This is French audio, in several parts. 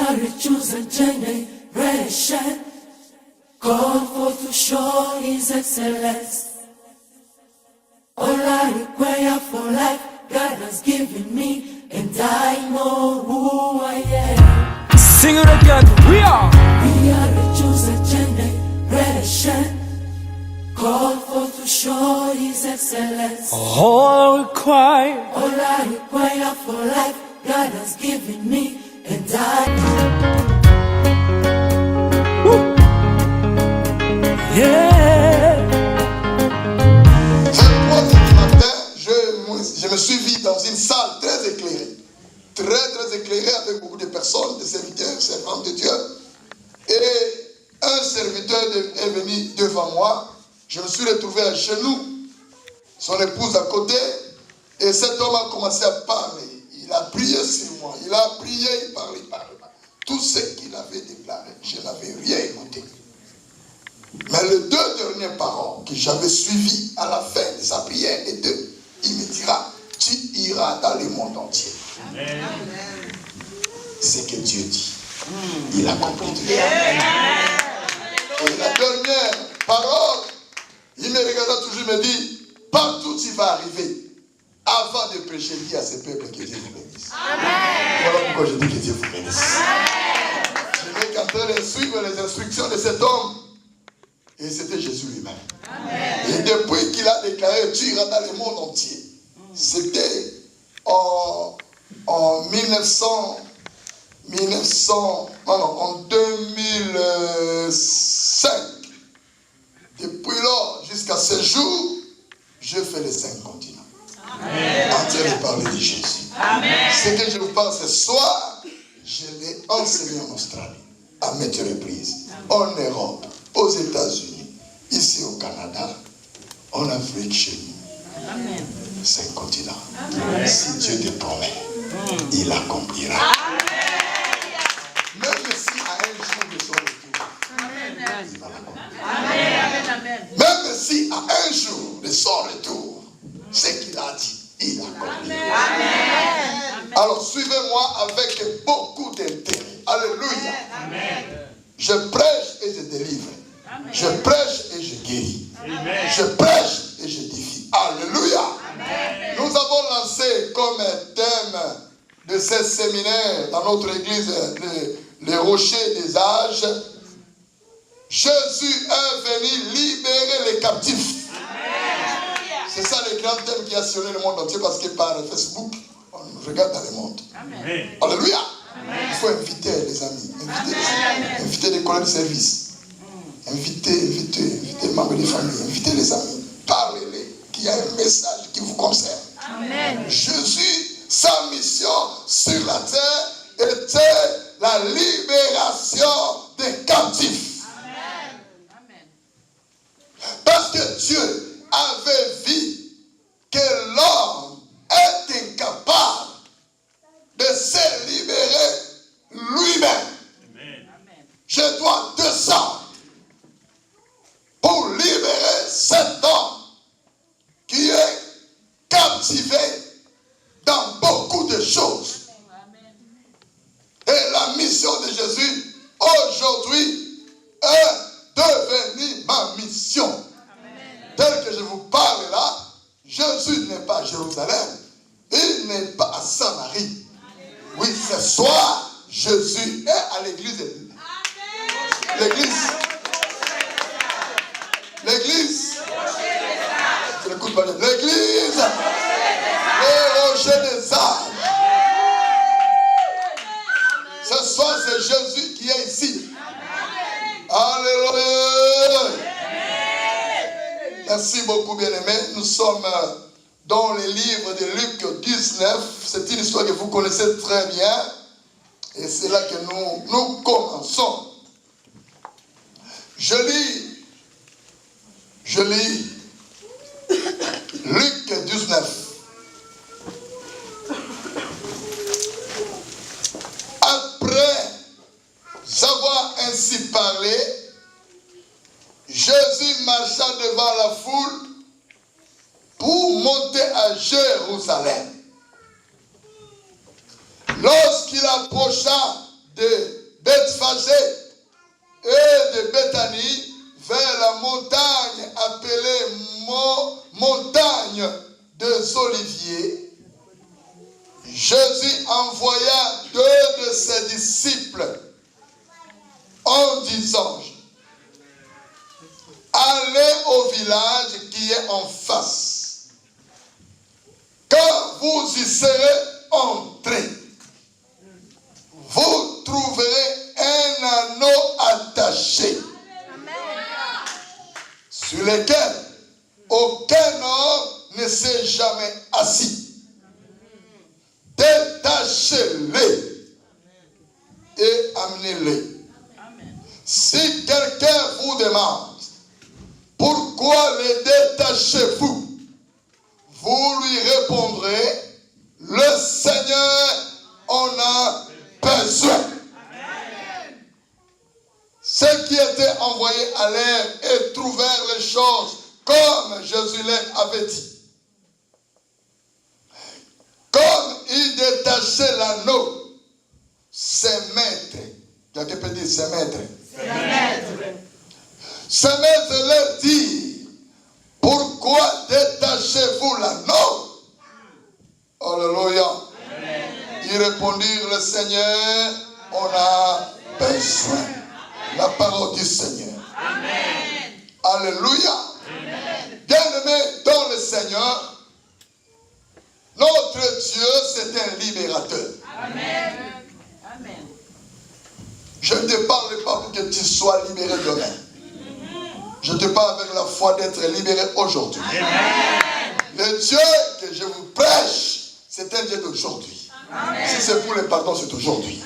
are a chosen generation, called for to show His excellence. All I require for life, God has given me, and I know who I am. Sing it again. We are a chosen generation, called for to show His excellence. all required. All I require for life, God has given me, and I. Yeah. 23 du matin, je me suis vu dans une salle très éclairée. Très éclairée avec beaucoup de personnes, des serviteurs, servantes de Dieu. Et un serviteur est venu devant moi. Je me suis retrouvé à genoux, son épouse à côté. Et cet homme a commencé à parler. Il a prié sur moi. Il a prié, il parlait. Tout ce qu'il avait déclaré, je n'avais rien écouté. Mais les deux dernières paroles que j'avais suivies à la fin de sa prière, il me dira, tu iras dans le monde entier. Amen. C'est ce que Dieu dit. Il a compris. Et la dernière parole, il me regarda toujours, il me dit, partout tu vas arriver, avant de prêcher, dis à ce peuple que Dieu vous bénisse. Voilà pourquoi je dis que Dieu vous bénisse. Je n'ai qu'en train de suivre les instructions de cet homme. Et c'était Jésus lui-même. Et depuis qu'il a déclaré, tu iras dans le monde entier. C'était en 2005. Depuis lors, jusqu'à ce jour, je fais les 5 continents. En train de parler de Jésus. Ce que je vous parle ce soir, je l'ai enseigné en Australie, à maintes reprises, en Europe, aux États-Unis, ici au Canada, en Afrique, chez nous. Amen. 5 continents. Amen. Si Dieu te promet, il accomplira. Même si à un jour de son retour, il va l'accomplir. Même si à un jour de son retour, ce qu'il a dit, il accomplira. Alors suivez-moi avec beaucoup d'intérêt. Alléluia. Amen. Je prêche et je délivre. Amen. Je prêche et je guéris. Amen. Je prêche et je défie. Alléluia. Amen. Nous avons lancé comme thème de ce séminaire dans notre église les rochers des âges. Jésus est venu libérer les captifs. Amen. C'est ça le grand thème qui a sillonné le monde entier parce que par Facebook, on regarde dans le monde. Amen. Alléluia. Amen. Il faut inviter les amis, inviter les collègues de service. Invitez les membres des familles, invitez les amis, parlez-les, qu'il y a un message qui vous concerne. Amen. Jésus, sa mission sur la terre était la libération des captifs. Amen. Parce que Dieu avait vu que l'homme est incapable de se libérer lui-même. Amen. Je dois descendre pour libérer cet homme qui est captivé dans beaucoup de choses. Et la mission de Jésus aujourd'hui est devenue ma mission. Tel que je vous parle là, Jésus n'est pas à Jérusalem, il n'est pas à Samarie. Oui, ce soir, Jésus est à l'église. L'église, les rochers des âges. Ce soir, c'est Jésus qui est ici. Alléluia. Merci beaucoup, bien-aimés. Nous sommes dans le livre de Luc 19. C'est une histoire que vous connaissez très bien. Et c'est là que nous commençons. Je lis Luc 19. Après avoir ainsi parlé, Jésus marcha devant la foule pour monter à Jérusalem. Lorsqu'il approcha de Bethphagée et de Béthanie vers la montagne appelée montagne des Oliviers, Jésus envoya 2 de ses disciples en disant: allez au village qui est en face. Quand vous y serez entrés, vous trouverez un anneau attaché sur lequel aucun homme ne s'est jamais assis. Détachez-les et amenez-les. Si quelqu'un vous demande pourquoi les détachez-vous, vous lui répondrez: le Seigneur en a besoin. Ceux qui étaient envoyés allèrent et trouvèrent les choses comme Jésus leur avait dit. Comme ils détachaient l'anneau, ses maîtres, quelqu'un peut dire ses maîtres, ses maîtres leur dit: pourquoi détachez-vous l'anneau? Alléluia. Ils répondirent: le Seigneur en a besoin. La parole du Seigneur. Amen. Alléluia. Bien-aimés dans le Seigneur, notre Dieu, c'est un libérateur. Amen. Amen. Je ne te parle pas pour que tu sois libéré demain. Je te parle avec la foi d'être libéré aujourd'hui. Le Dieu que je vous prêche, c'est un Dieu d'aujourd'hui. Si c'est pour le pardon, c'est aujourd'hui.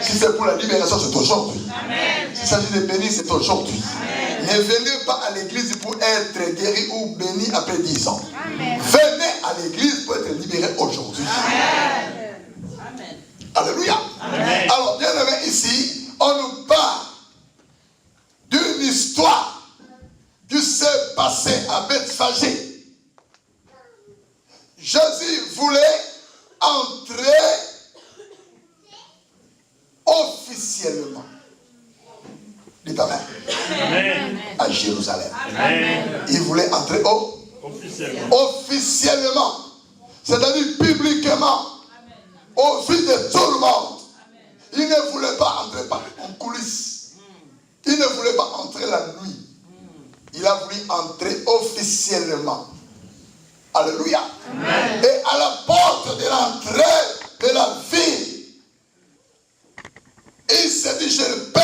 Si c'est pour la libération, c'est aujourd'hui. S'il s'agit de bénir, c'est aujourd'hui. Ne venez pas à l'église pour être guéri ou béni après 10 ans. Venez à l'église pour être libéré aujourd'hui. Alléluia. Alors, bien aimé, ici, on nous parle d'une histoire qui s'est passée à Bethphagée. Jésus voulait entrer officiellement, dites amen, à Jérusalem. Amen. Il voulait entrer officiellement, c'est-à-dire publiquement, au vu de tout le monde. Il ne voulait pas entrer en coulisses. Il ne voulait pas entrer la nuit. Il a voulu entrer officiellement. Alléluia. Amen. Et à la porte de l'entrée de la ville, il s'est dit: je ne peux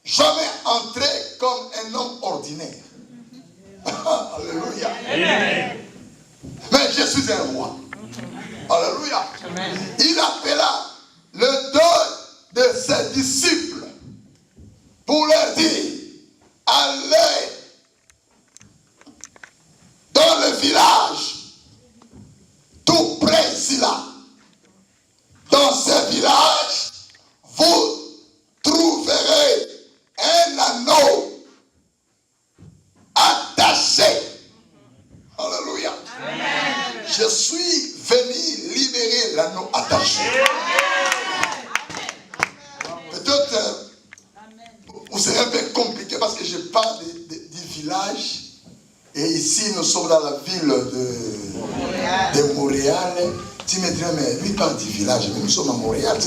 jamais entrer comme un homme ordinaire. Alléluia. Amen. Mais je suis un roi. Alléluia. Amen. Il appela le 2 de ses disciples pour leur dire: allez dans le village, tout près ici là. Dans ce village, vous trouverez un anneau attaché. Alléluia. Amen. Je suis venu libérer l'anneau attaché. Peut-être vous serez un peu compliqué parce que je parle du village. Et ici, nous sommes dans la ville de Montréal. Tu me dirais: mais lui parle du village, mais nous sommes à Montréal.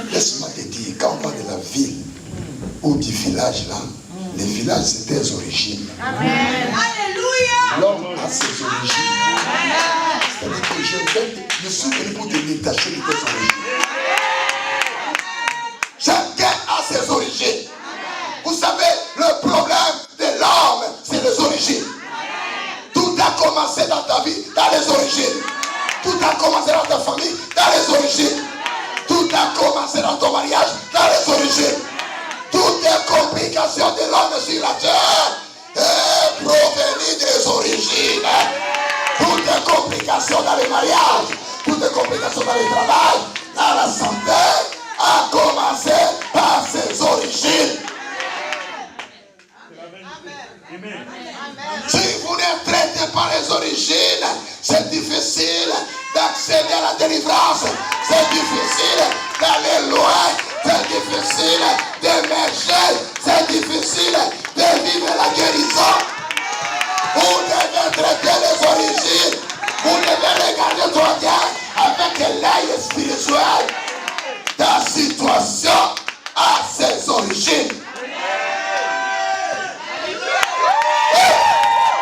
Laisse-moi te dire, quand on parle de la ville ou du village, là, les villages, c'est des origines. Amen. Alléluia. L'homme a ses origines. C'est-à-dire que je suis venu pour te détacher de tes origines. Chacun a ses origines. Vous savez, le problème de l'homme, c'est les origines. Tout a commencé dans ta vie, dans les origines. Tout a commencé dans ta famille, dans les origines. Tout a commencé dans ton mariage, dans les origines. Toutes les complications de l'homme sur la terre est provenue des origines. Toutes les complications dans les mariages, toutes les complications dans le travail, dans la santé, a commencé par ses origines. Amen. Si vous n'êtes traité par les origines, c'est difficile d'accéder à la délivrance. C'est difficile d'aller difficile d'émerger, c'est difficile de vivre la guérison. Vous devez traiter les origines. Vous devez regarder ton Dieu avec l'œil spirituel. Ta situation a ses origines.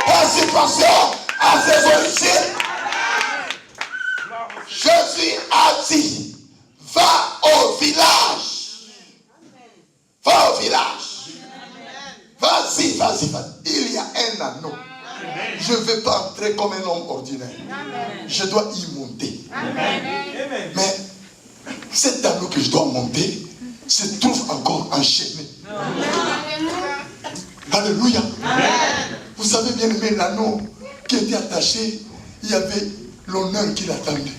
Ta situation a ses origines. Jésus a dit, va au village. Va au village. Vas-y. Il y a un anneau. Je ne vais pas entrer comme un homme ordinaire. Je dois y monter. Mais cet anneau que je dois monter se trouve encore enchaîné. Alléluia. Vous savez bien aimé, l'anneau qui était attaché, il y avait l'honneur qui l'attendait.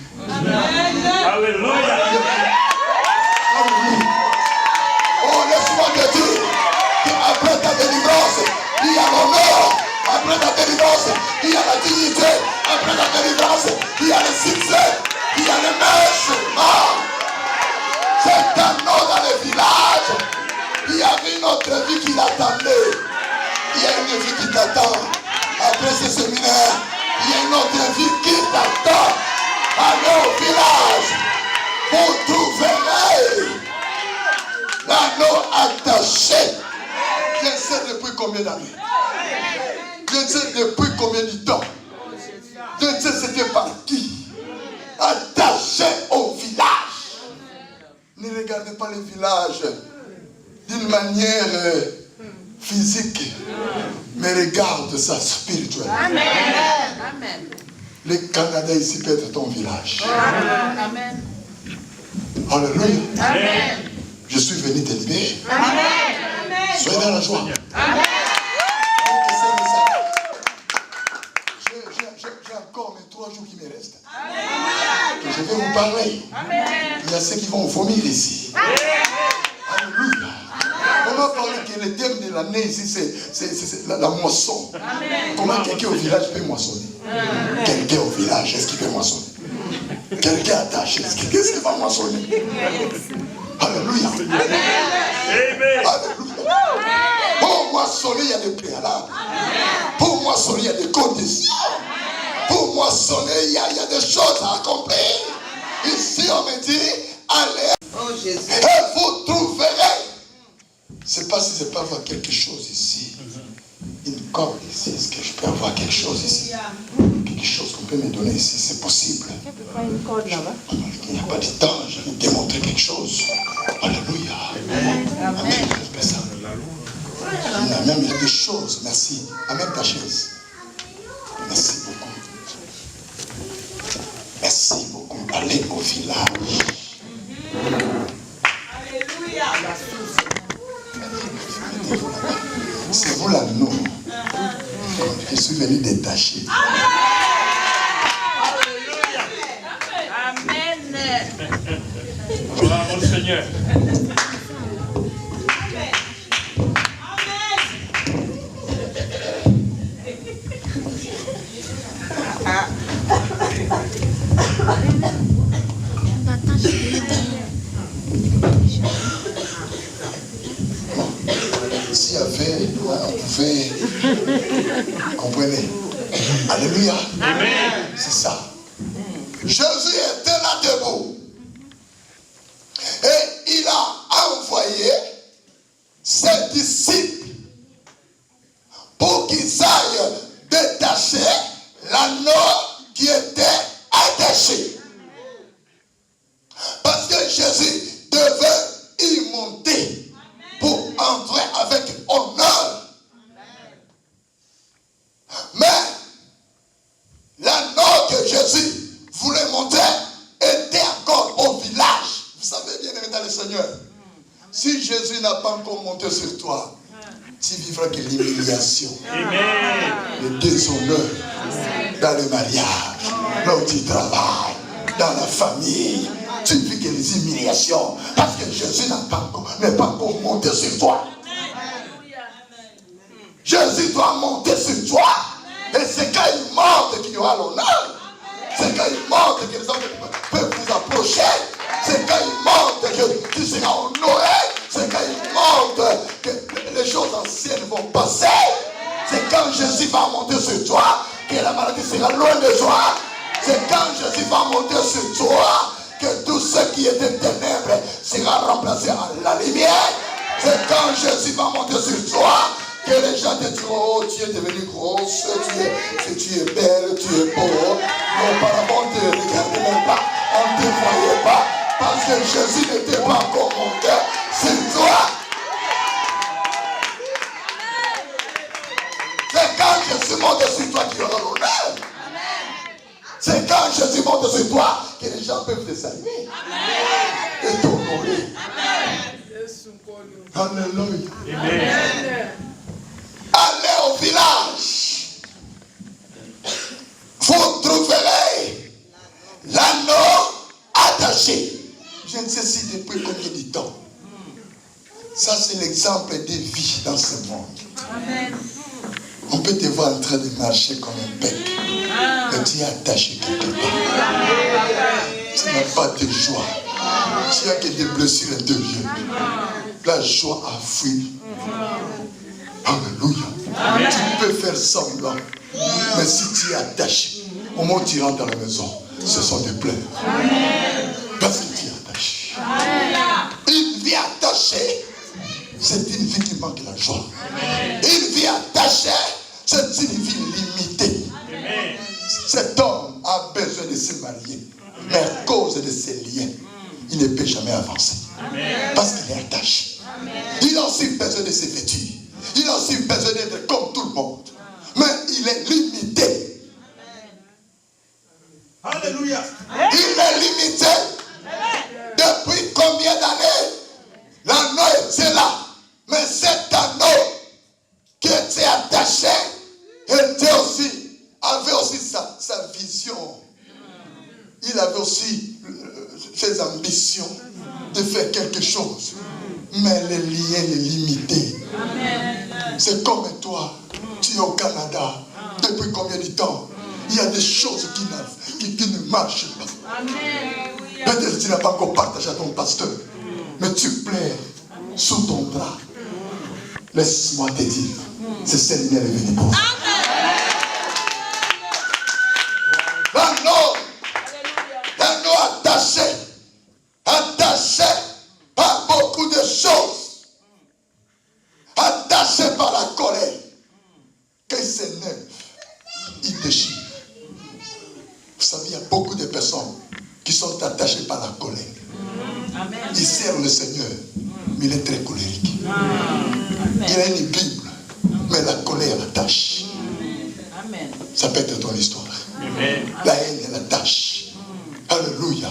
Alléluia. Oh, laisse-moi te dire qu'après ta délivrance, il y a l'honneur. Après ta délivrance, il y a la dignité. Après ta délivrance, il y a le succès. Il y a le mercement. C'est un nom dans le village. Il y avait une autre vie qui l'attendait. Il y a une vie qui t'attend. Après ce séminaire, il y a une autre vie qui t'attend. Allez au village. Vous trouverez l'anneau attaché. Je sais depuis combien d'années. Je ne sais depuis combien de temps. Je ne sais c'était par qui. Attaché au village. Ne regardez pas les villages d'une manière physique, mais regarde ça spirituel. Amen. Le Canada ici peut être ton village. Amen. Alléluia. Amen. Je suis venu te libérer. Amen. Soyez dans la joie. Amen. J'ai encore mes 3 jours qui me restent. Que je vais vous parler. Il y a ceux qui vont vomir ici. Alléluia. On va parler que le thème de l'année ici, c'est la moisson. Comment quelqu'un au village peut moissonner? Quelqu'un au village, est-ce qu'il peut moissonner? Quelqu'un attaché, qu'est-ce qu'il va moissonner? Alléluia. Alléluia. Pour moissonner, il y a des préalables. Pour moissonner, il y a des conditions. Pour moissonner, il y a des choses à accomplir. Ici, on me dit, allez, et vous trouverez. Je ne sais pas si je peux avoir quelque chose ici. Une corde ici. Est-ce que je peux avoir quelque chose ici? Quelque chose qu'on peut me donner ici, c'est possible. Il n'y a pas de temps, je vais te démontrer quelque chose. Alléluia. Amen. Ça. Il y a même des choses. Merci. Amène ta chaise. Merci beaucoup. Merci beaucoup. Allez au village. Alléluia. C'est vous l'anneau. Je suis venu détacher. Amen. Bravo Seigneur. S'il y avait, on pouvait, comprenez. Alléluia. Amen. C'est ça. Jésus était là debout. Et il a envoyé ses disciples pour qu'ils aillent détacher l'anneau qui était attaché. Parce que Jésus devait y monter pour entrer avec honneur. Mais l'anneau que Jésus voulait monter était encore au village. Vous savez bien aimé dans le Seigneur, si Jésus n'a pas encore monté sur toi, tu vivras que l'humiliation, le déshonneur dans le mariage, là où tu travailles, dans la famille. Tu vis que les humiliations parce que Jésus n'est pas encore monté sur toi. Jésus doit monter sur toi. Et c'est quand il monte qu'il y aura l'honneur. C'est quand il monte que les hommes peuvent vous approcher. C'est quand il monte que tu seras honoré. C'est quand il montre que les choses anciennes vont passer. C'est quand Jésus va monter sur toi que la maladie sera loin de toi. C'est quand Jésus va monter sur toi que tout ce qui était ténèbres sera remplacé en la lumière. C'est quand Jésus va monter sur toi que les gens te diront, oh, tu es devenue grosse, tu es belle, tu es beau. Mais auparavant, on ne te regardait même pas, on ne te voyait pas, parce que Jésus n'était pas encore monté sur toi. C'est quand Jésus monte sur toi qu'il y aura l'honneur. C'est quand Jésus monte sur toi que les gens peuvent te saluer et t'honorer. Alléluia. Amen. Allez au village. Vous trouverez l'anneau attaché. Je ne sais si depuis combien de temps. Ça, c'est l'exemple des vies dans ce monde. Amen. On peut te voir en train de marcher comme un bec. Mais tu es attaché quelque part. Tu n'as pas de joie. Tu as que des blessures intérieures. La joie a fui. Alléluia. Tu peux faire semblant. Mais si tu es attaché, au moment où tu rentres dans la maison, ce sont des pleurs. Parce que tu es attaché. Une vie attachée, c'est une vie qui manque la joie. Une vie attachée, c'est une vie limitée. Cet homme a besoin de se marier. Mais à cause de ses liens, il ne peut jamais avancer. Parce qu'il est attaché. Il a aussi besoin de se vêtir. Il a aussi besoin d'être comme tout le monde. Mais il est limité. Alléluia. Il est limité. Depuis combien d'années? L'anneau était là. Mais cet anneau qui était attaché avait aussi sa vision. Il avait aussi ses ambitions de faire quelque chose. Mais le lien est limité. C'est comme toi, tu es au Canada. Depuis combien de temps? Il y a des choses qui ne marchent pas. Peut-être que tu n'as pas encore partagé à ton pasteur. Mais tu pleures sous ton bras. Laisse-moi te dire, c'est ce lumière est venu pour toi. L'anneau attaché par beaucoup de choses, attaché par la colère, qu'il s'énerve, il déchire. Vous savez, il y a beaucoup de personnes qui sont attachées par la colère. Il sert le Seigneur, mais il est très colérique. Il a une Bible, mais la colère attache. Ça peut être ton histoire. La haine, elle attache. Alléluia.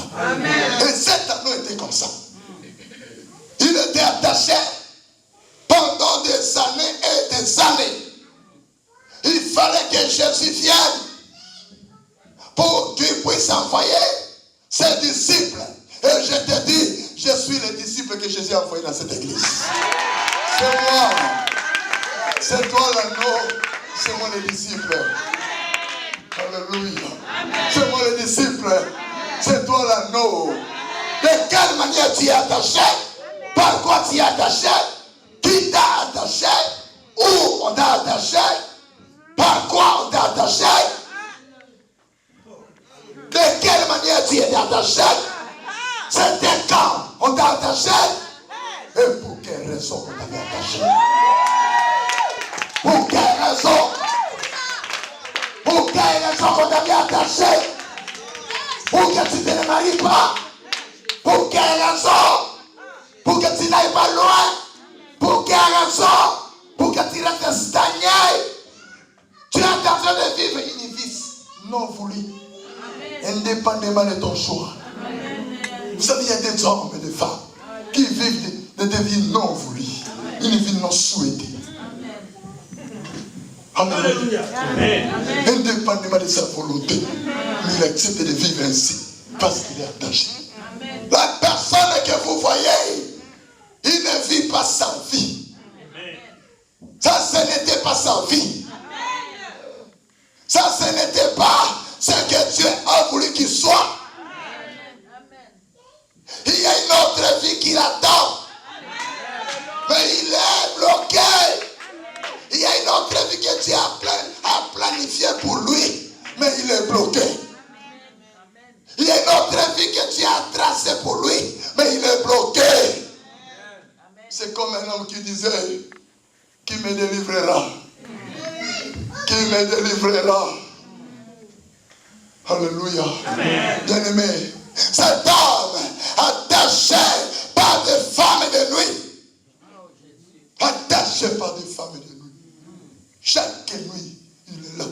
Et cet anneau était comme ça. Il était attaché pendant des années et des années. Il fallait que Jésus vienne pour qu'il puisse envoyer ses disciples. Et je te dis, je suis le disciple que Jésus a envoyé dans cette église. C'est moi. C'est toi l'anneau. C'est moi le disciple. Alléluia. C'est moi le disciple. C'est toi l'anneau. De quelle manière tu es attaché? Par quoi tu es attaché? Qui t'a attaché? Où on t'a attaché? Par quoi on t'a attaché? De quelle manière tu es attaché? C'était quand on t'a attaché? Et pour quelle raison on t'avait attaché? Pour quelle raison? Pour quelle raison on t'avait attaché? Pour que tu ne te maries pas? Pour quelle raison? Pour que tu n'ailles pas loin? Pour quelle raison? Pour que tu restes stagné? Tu es en train de vivre une vie non voulue, indépendamment de ton choix. Vous savez, il y a des hommes et des femmes qui vivent des vies non voulues, une vie non souhaitée. Alléluia. Indépendamment de sa volonté, mais il accepte de vivre ainsi parce qu'il est attaché. La personne que vous voyez, il ne vit pas sa vie. Ça, ce n'était pas sa vie. Ça, ce n'était pas ce que Dieu a voulu qu'il soit. Il y a une autre vie qui l'attend. C'est comme un homme qui disait, qui me délivrera? Qui me délivrera? Alléluia. Bien-aimé, cet homme attaché par des femmes de nuit. Attaché par des femmes de nuit. Chaque nuit, il est là,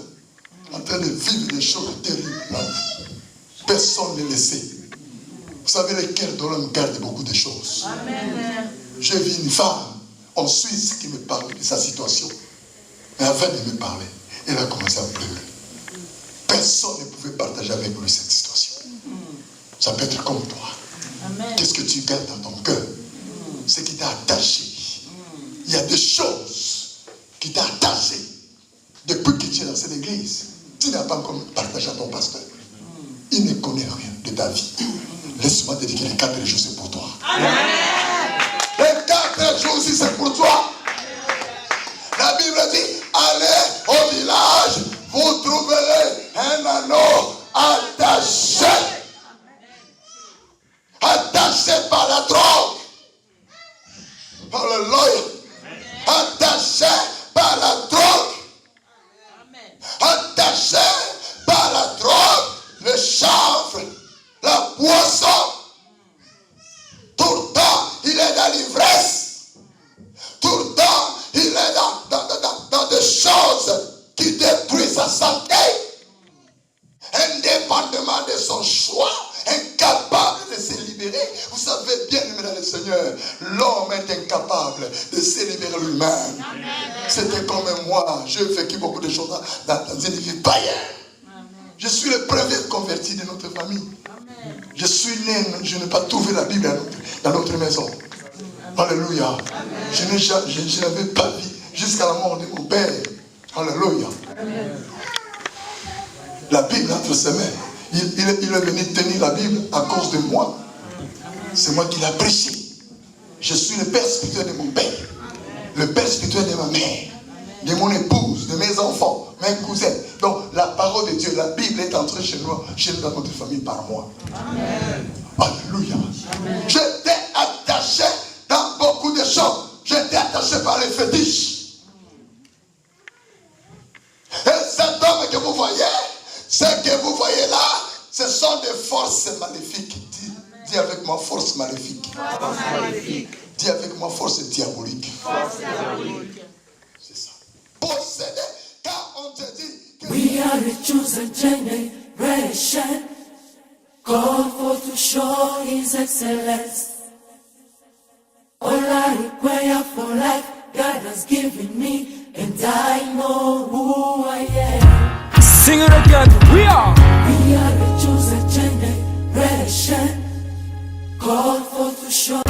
en train de vivre des choses terribles. Personne ne le sait. Vous savez, le cœur de l'homme garde beaucoup de choses. J'ai vu une femme en Suisse qui me parlait de sa situation. Mais avant de me parler, elle a commencé à pleurer. Personne ne pouvait partager avec lui cette situation. Ça peut être comme toi. Qu'est-ce que tu gardes dans ton cœur? Ce qui t'a attaché. Il y a des choses qui t'ont attaché. Depuis que tu es dans cette église, tu n'as pas encore partagé à ton pasteur. Il ne connaît rien de ta vie. Laisse-moi te dire que les 4 jours, c'est pour toi. Les 4 jours aussi, c'est pour toi. La Bible dit, allez au village, vous trouverez un anneau attaché. Attaché par la drogue. Alléluia. Attaché par la drogue. Attaché par la drogue, le chanvre, la boisson. Tout le temps, il est dans l'ivresse. Tout le temps, il est dans des choses qui détruisent sa santé. Indépendamment de son choix, incapable de se libérer. Vous savez bien, aimé dans le Seigneur, l'homme est incapable de se libérer lui-même. C'était comme moi, j'ai vécu beaucoup de choses dans une vie païenne. Je suis le premier converti de notre famille. Je suis né, je n'ai pas trouvé la Bible dans notre maison. Alléluia. Je n'avais pas vu jusqu'à la mort de mon père. Alléluia. La Bible entre ses mains. Il est venu tenir la Bible à cause de moi. C'est moi qui l'ai prêché. Je suis le père spirituel de mon père. Le père spirituel de ma mère. De mon épouse, de mes enfants, mes cousins. Donc la parole de Dieu, la Bible est entrée chez nous dans notre famille par moi. Amen. Alléluia. J'étais attaché dans beaucoup de choses. J'étais attaché par les fétiches. Et cet homme que vous voyez, ce que vous voyez là, ce sont des forces maléfiques. Dis avec moi, force maléfique. Force maléfique. Dis avec moi, force diabolique. Force diabolique. C'est ça. Possédé, car on te dit que... We are a chosen generation, called for to show His excellence. All I require for life, God has given me, and I know who I am. Sing it again. We are We are a chosen generation, called for to show.